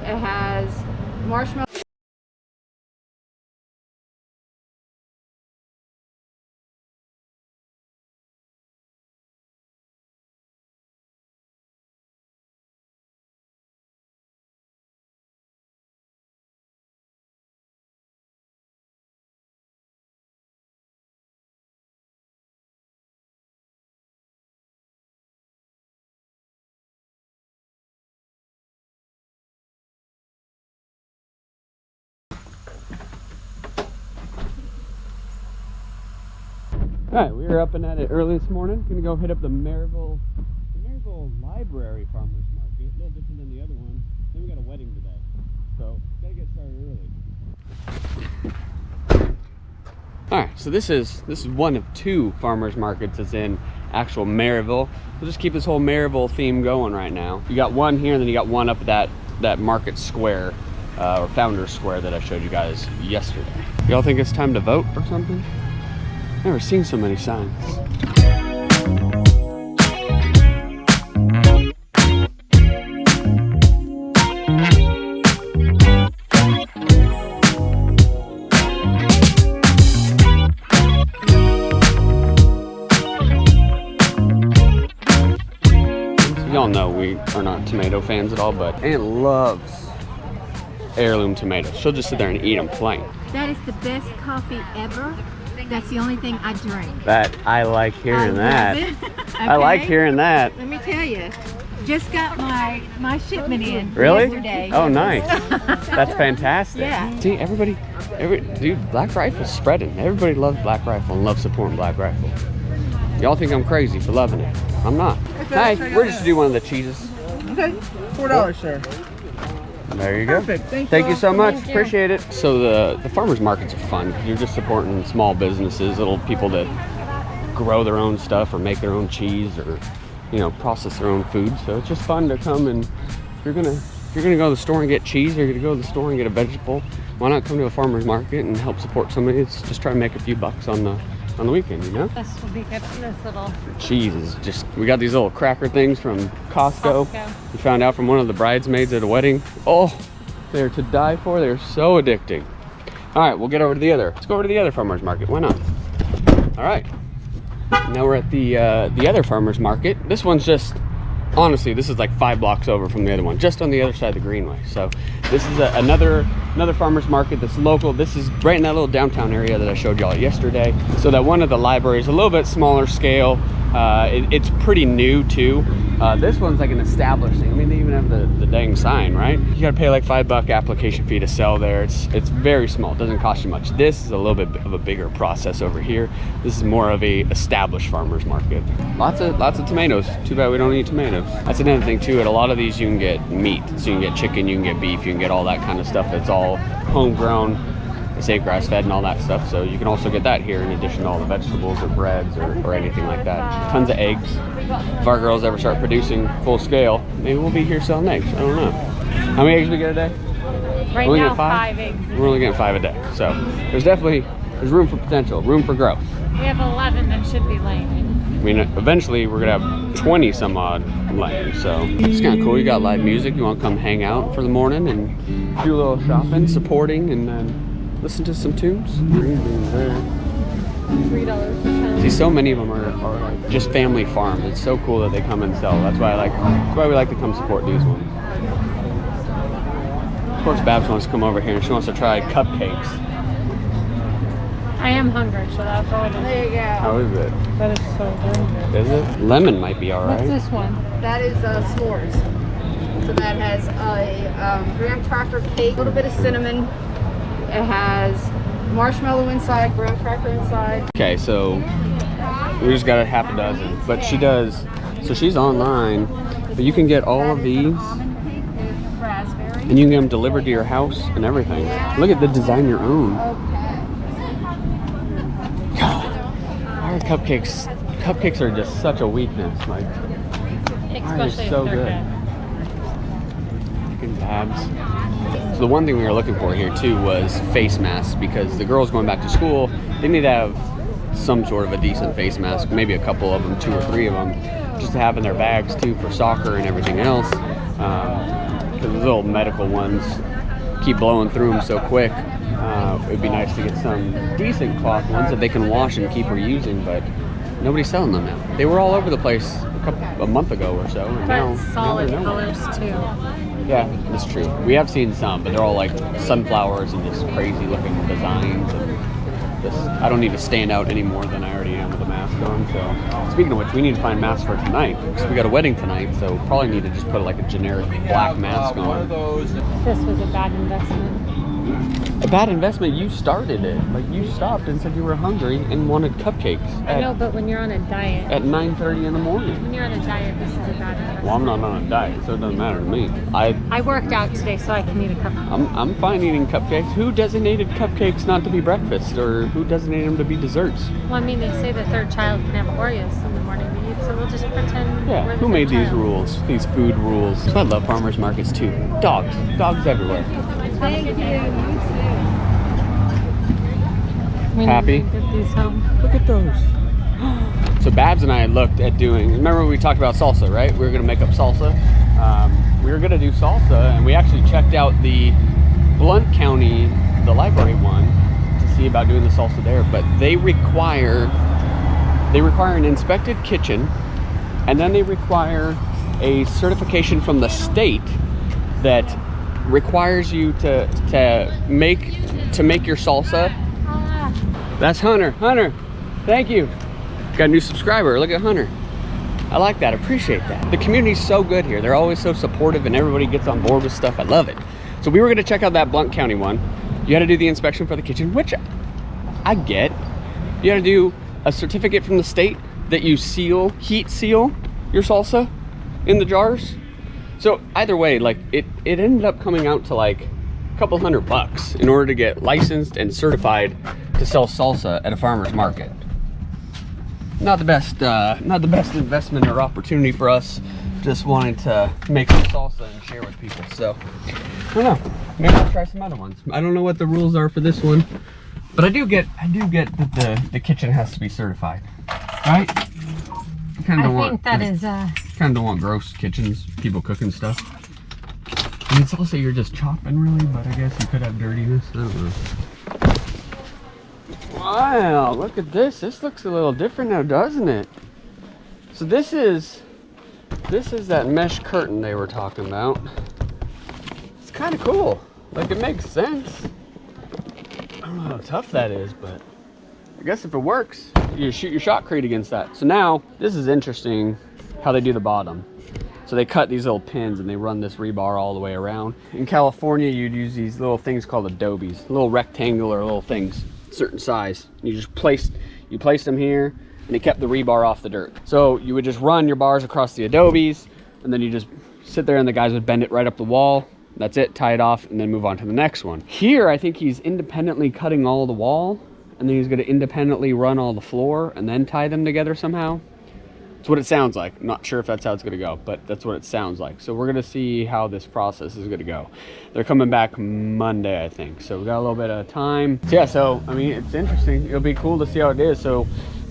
It has marshmallow. Alright, we were up and at it early this morning. Gonna go hit up the Maryville Library Farmers Market. A little different than the other one. Then we got a wedding today. So, gotta get started early. Alright, so this is one of two farmers markets that's in actual Maryville. We'll just keep this whole Maryville theme going right now. You got one here, and then you got one up at that market square, or Founders Square that I showed you guys yesterday. Y'all think it's time to vote or something? Never seen so many signs. Y'all know we are not tomato fans at all, but Aunt loves heirloom tomatoes. She'll just sit there and eat them plain. That is the best coffee ever. That's the only thing I drink. That I like hearing that. Okay? I like hearing that. Let me tell you, just got my shipment in Really? yesterday. Oh, nice. That's fantastic. Yeah. See, dude, Black Rifle's spreading. Everybody loves Black Rifle and loves supporting Black Rifle. Y'all think I'm crazy for loving it. I'm not. Hi, we're just do one of the cheeses. Okay, $4, sir. There you go. Perfect. Thank you so much. Appreciate it. So the farmers markets are fun. You're just supporting small businesses, little people that grow their own stuff or make their own cheese or, you know, process their own food. So it's just fun to come, and if you're gonna go to the store and get cheese, or you're gonna go to the store and get a vegetable, why not come to a farmers market and help support somebody? It's just try to make a few bucks on the weekend, you know? This will be good for this little Cheese is just, we got these little cracker things from Costco. We found out from one of the bridesmaids at a wedding. Oh, they're to die for. They're so addicting. All right, we'll get over to let's go over to the other farmer's market. Why not? All right, now we're at the other farmer's market. This one's just, honestly, this is like 5 blocks over from the other one, just on the other side of the Greenway. So this is another farmer's market that's local. This is right in that little downtown area that I showed y'all yesterday. So that one of the libraries, a little bit smaller scale. It's pretty new too. This one's like an established thing. I mean, they even have the dang sign, right? You gotta pay like $5 application fee to sell there. It's very small. It doesn't cost you much. This is a little bit of a bigger process over here. This is more of a established farmer's market. Lots of tomatoes. Too bad we don't eat tomatoes. That's another thing too. At a lot of these, you can get meat. So you can get chicken, you can get beef, you can get all that kind of stuff that's all homegrown, safe grass fed and all that stuff. So you can also get that here in addition to all the vegetables or breads or anything like that. Tons of eggs. If our girls ever start producing full scale, maybe we'll be here selling eggs. I don't know. How many eggs we get a day? right only now, five? 5 eggs. We're only getting 5 a day. So there's room for potential, room for growth. We have 11 that should be laying. I mean, eventually we're gonna have 20 some odd laying, so it's kind of cool. You got live music. You want to come hang out for the morning and do a little shopping, supporting, and then listen to some tunes. $3 per pound. See, so many of them are like just family farms. It's so cool that they come and sell. That's why we like to come support these ones. Of course, Babs wants to come over here and she wants to try cupcakes. I am hungry, so that's all it is. There you go. How is it? That is so good. Is it? Lemon might be all right. What's this one? That is s'mores. So that has a graham cracker cake, a little bit of cinnamon. It has marshmallow inside, graham cracker inside. Okay, so we just got a half a dozen, but she does. So she's online, but you can get all of these, and you can get them delivered to your house and everything. Look at the design your own. God, our cupcakes are just such a weakness. Like, Especially so if they're good. Fucking Babs. So the one thing we were looking for here too was face masks, because the girls going back to school, they need to have some sort of a decent face mask, maybe a couple of them, 2 or 3 of them, just to have in their bags too for soccer and everything else. because those little medical ones keep blowing through them so quick. It'd be nice to get some decent cloth ones that they can wash and keep reusing, but nobody's selling them now. They were all over the place a month ago or so, and now solid they're nowhere. colors too. Yeah, that's true. We have seen some, but they're all like sunflowers and just crazy looking designs. And just, I don't need to stand out any more than I already am with a mask on. So, speaking of which, we need to find masks for tonight because we got a wedding tonight. So, probably need to just put like a generic black mask on. This was a bad investment. A bad investment? You started it. Like, you stopped and said you were hungry and wanted cupcakes. I know, but when you're on a diet. At 9:30 in the morning. When you're on a diet, this is a bad investment. Well, I'm not on a diet, so it doesn't matter to me. I worked out today, so I can eat a cupcake. I'm fine eating cupcakes. Who designated cupcakes not to be breakfast, or who designated them to be desserts? Well, I mean, they say the third child can have Oreos in the morning to eat, so we'll just pretend Yeah, we're the who third made these child. rules? These food rules. So I love farmers markets too. Dogs. Dogs everywhere. Thank you. We Happy? need to get these home. Look at those. So Babs and I looked at doing, remember we talked about salsa, right? We were gonna make up salsa. We were gonna do salsa, and we actually checked out the Blount County, the library one, to see about doing the salsa there, but they require an inspected kitchen, and then they require a certification from the state that requires you to make your salsa. That's Hunter. Hunter, thank you. Got a new subscriber. Look at Hunter. I like that. Appreciate that. The community's so good here. They're always so supportive, and everybody gets on board with stuff. I love it. So we were going to check out that Blount County one. You had to do the inspection for the kitchen, which I get. You had to do a certificate from the state that you heat seal your salsa in the jars. So either way, like it ended up coming out to like a couple $100 in order to get licensed and certified to sell salsa at a farmer's market. Not the best investment or opportunity for us. Just wanting to make some salsa and share with people. So I don't know. Maybe I'll try some other ones. I don't know what the rules are for this one, but I do get that the kitchen has to be certified, right? I think that is Kind of don't want gross kitchens, people cooking stuff. I mean, salsa you're just chopping really, but I guess you could have dirtiness. I don't know. Wow, look at this. This looks a little different now, doesn't it? So this is that mesh curtain they were talking about. It's kind of cool. Like, it makes sense. I don't know how tough that is, but I guess if it works, you shoot your shotcrete against that. So now, this is interesting how they do the bottom. So they cut these little pins and they run this rebar all the way around. In California, you'd use these little things called adobes, little rectangular little things, certain size. You just place them here, and they kept the rebar off the dirt. So you would just run your bars across the adobes, and then you just sit there and the guys would bend it right up the wall. That's it, tie it off, and then move on to the next one. Here, I think he's independently cutting all the wall, and then he's gonna independently run all the floor and then tie them together somehow. That's what it sounds like. I'm not sure if that's how it's gonna go, but that's what it sounds like. So we're gonna see how this process is gonna go. They're coming back Monday, I think. So we got a little bit of time. So yeah, so I mean, it's interesting. It'll be cool to see how it is. So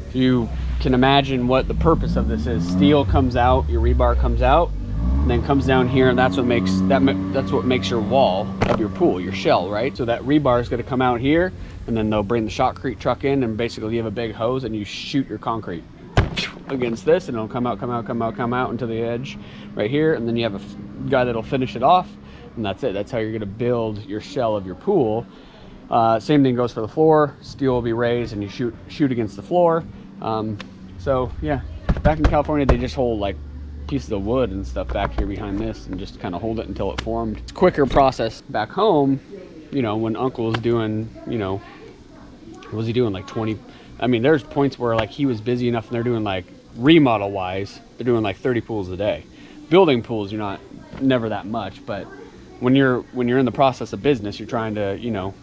if you can imagine what the purpose of this is. Steel comes out, your rebar comes out, and then comes down here, and that's what makes your wall of your pool, your shell, right? So that rebar is gonna come out here, and then they'll bring the shotcrete truck in, and basically you have a big hose and you shoot your concrete against this, and it'll come out into the edge right here, and then you have a guy that'll finish it off, and that's it. That's how you're gonna build your shell of your pool. Same thing goes for the floor. Steel will be raised and you shoot against the floor. So yeah, back in California they just hold like pieces of wood and stuff back here behind this and just kind of hold it until it formed. It's a quicker process. Back home, you know, when Uncle was doing, you know, what was he doing, like 20, I mean, there's points where like he was busy enough and they're doing like remodel wise, they're doing like 30 pools a day. Building pools, you're never that much, but when you're in the process of business, you're trying to, you know,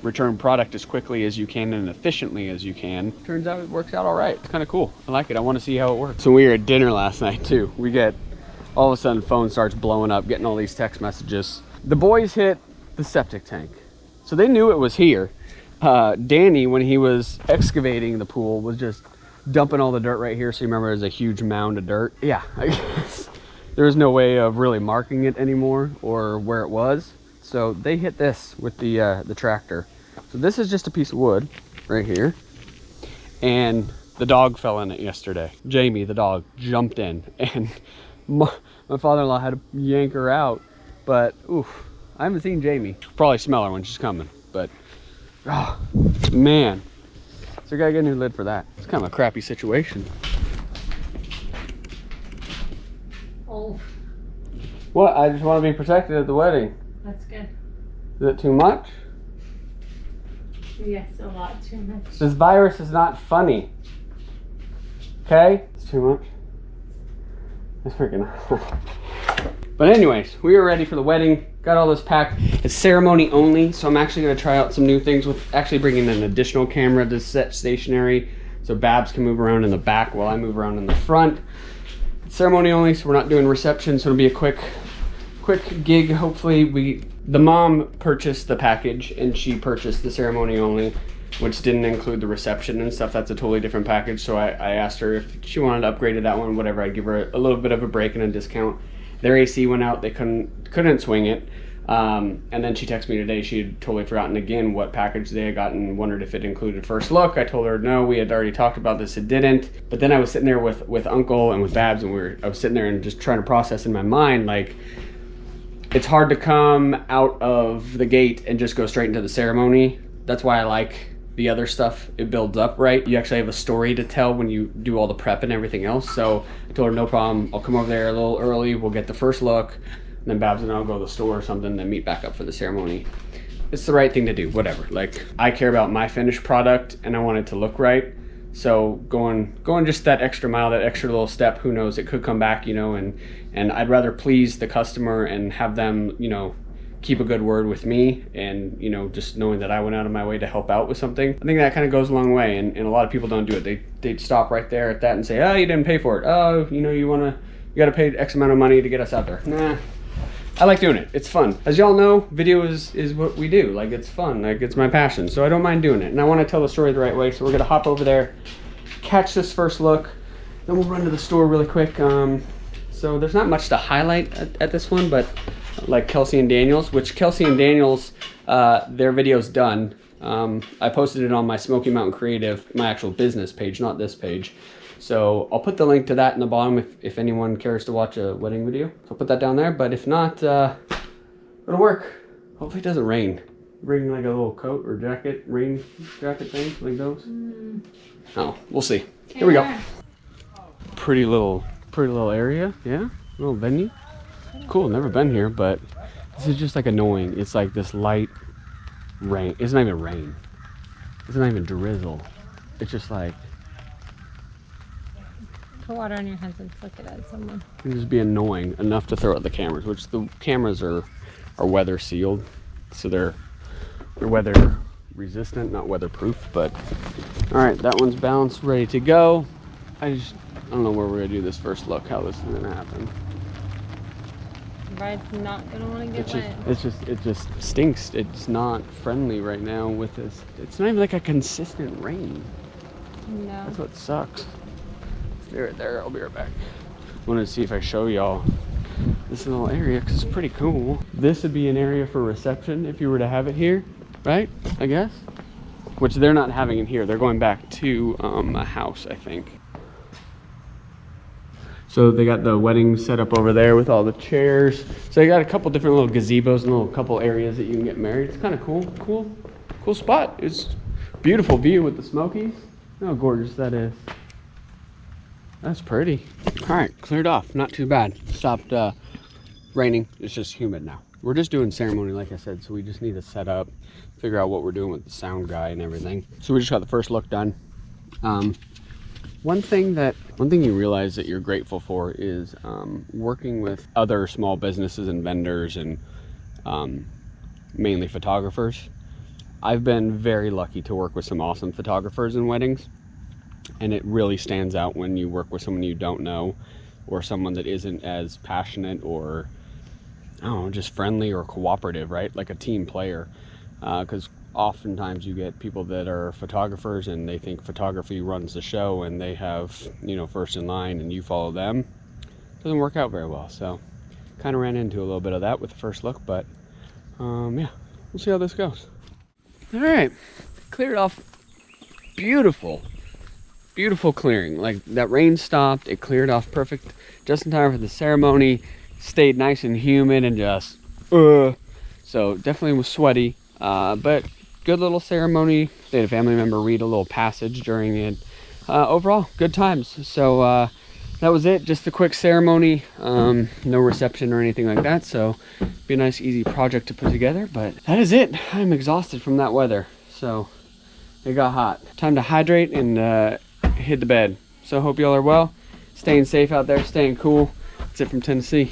return product as quickly as you can and efficiently as you can. Turns out it works out all right. It's kind of cool. I like it. I want to see how it works. So we were at dinner last night too. We get, all of a sudden phone starts blowing up, getting all these text messages. The boys hit the septic tank. So they knew it was here. Danny, when he was excavating the pool, was just dumping all the dirt right here. So you remember there's a huge mound of dirt. Yeah, I guess there was no way of really marking it anymore or where it was. So they hit this with the tractor. So this is just a piece of wood right here. And the dog fell in it yesterday. Jamie, the dog, jumped in, and my father-in-law had to yank her out. But oof, I haven't seen Jamie. Probably smell her when she's coming, but oh man. So I gotta get a new lid for that. It's kind of a crappy situation. Oh, What? I just want to be protected at the wedding. that's good. Is it too much? Yes, a lot too much. This virus is not funny. Okay? It's too much. It's freaking. But anyways, we are ready for the wedding. Got all this packed. It's ceremony only, so I'm actually going to try out some new things with actually bringing an additional camera to set stationary so Babs can move around in the back while I move around in the front. It's ceremony only, so we're not doing reception, so it'll be a quick gig. Hopefully the mom purchased the package and she purchased the ceremony only, which didn't include the reception and stuff. That's a totally different package. So I asked her if she wanted to upgrade to that one, whatever. I'd give her a little bit of a break and a discount. Their AC went out. They couldn't swing it. And then she texted me today. She had totally forgotten again what package they had gotten and wondered if it included first look. I told her no, we had already talked about this. It didn't. But then I was sitting there with Uncle and with Babs, and I was sitting there and just trying to process in my mind, like, it's hard to come out of the gate and just go straight into the ceremony. That's why I like the other stuff. It builds up, right? You actually have a story to tell when you do all the prep and everything else. So I told her, no problem. I'll come over there a little early. We'll get the first look. And then Babs and I'll go to the store or something, then meet back up for the ceremony. It's the right thing to do, whatever. Like, I care about my finished product and I want it to look right. So going just that extra mile, that extra little step, who knows, it could come back, you know, and I'd rather please the customer and have them, you know, keep a good word with me, and, you know, just knowing that I went out of my way to help out with something. I think that kind of goes a long way, and a lot of people don't do it. They'd stop right there at that and say, oh, you didn't pay for it. Oh, you know, you got to pay X amount of money to get us out there. Nah. I like doing it. It's fun. As y'all know, video is what we do. Like, it's fun. Like, it's my passion. So I don't mind doing it. And I want to tell the story the right way. So we're going to hop over there, catch this first look. Then we'll run to the store really quick. So there's not much to highlight at this one, but like Kelsey and Daniel's, which Kelsey and Daniel's, their video's done. I posted it on my Smoky Mountain Creative, my actual business page, not this page. So I'll put the link to that in the bottom if anyone cares to watch a wedding video. So I'll put that down there, but if not, it'll work. Hopefully it doesn't rain. Bring like a little coat or jacket, rain jacket thing, like those. Oh, we'll see. Here we go. Pretty little area, yeah, little venue. Cool, never been here, but this is just like annoying. It's like this light rain. It's not even rain. It's not even drizzle. It's just like, Put water on your hands and flick it at someone. it just be annoying enough to throw at the cameras, which the cameras are weather sealed, so they're weather resistant, not weatherproof. But all right, that one's balanced, ready to go. I don't know where we're gonna do this first look, how this is gonna happen. The bride's not gonna want to get wet. It just stinks. It's not friendly right now with this. It's not even like a consistent rain. No. That's what sucks. Stay right there, I'll be right back. I wanted to see if I show y'all this little area because it's pretty cool. This would be an area for reception if you were to have it here, right? I guess. Which they're not having it here. They're going back to a house, I think. So they got the wedding set up over there with all the chairs. So they got a couple different little gazebos and little couple areas that you can get married. It's kind of cool spot. It's beautiful view with the Smokies. Look how gorgeous that is. That's pretty. All right, cleared off. Not too bad. Stopped raining. It's just humid now. We're just doing ceremony, like I said, so we just need to set up, figure out what we're doing with the sound guy and everything. So we just got the first look done. One thing you realize that you're grateful for is working with other small businesses and vendors and mainly photographers. I've been very lucky to work with some awesome photographers in weddings, and it really stands out when you work with someone you don't know or someone that isn't as passionate or, I don't know, just friendly or cooperative, right? Like a team player. Because oftentimes you get people that are photographers and they think photography runs the show and they have, you know, first in line and you follow them. doesn't work out very well. So kind of ran into a little bit of that with the first look, but yeah, we'll see how this goes. All right, cleared off. Beautiful clearing. Like, that rain stopped, it cleared off perfect, just in time for the ceremony. Stayed nice and humid and just so definitely was sweaty, but good little ceremony. They had a family member read a little passage during it. Overall, good times. So that was it, just a quick ceremony. No reception or anything like that, so be a nice easy project to put together. But that is it. I'm exhausted from that weather, so it got hot. Time to hydrate and hit the bed. So hope y'all are well, staying safe out there, staying cool. That's it from Tennessee.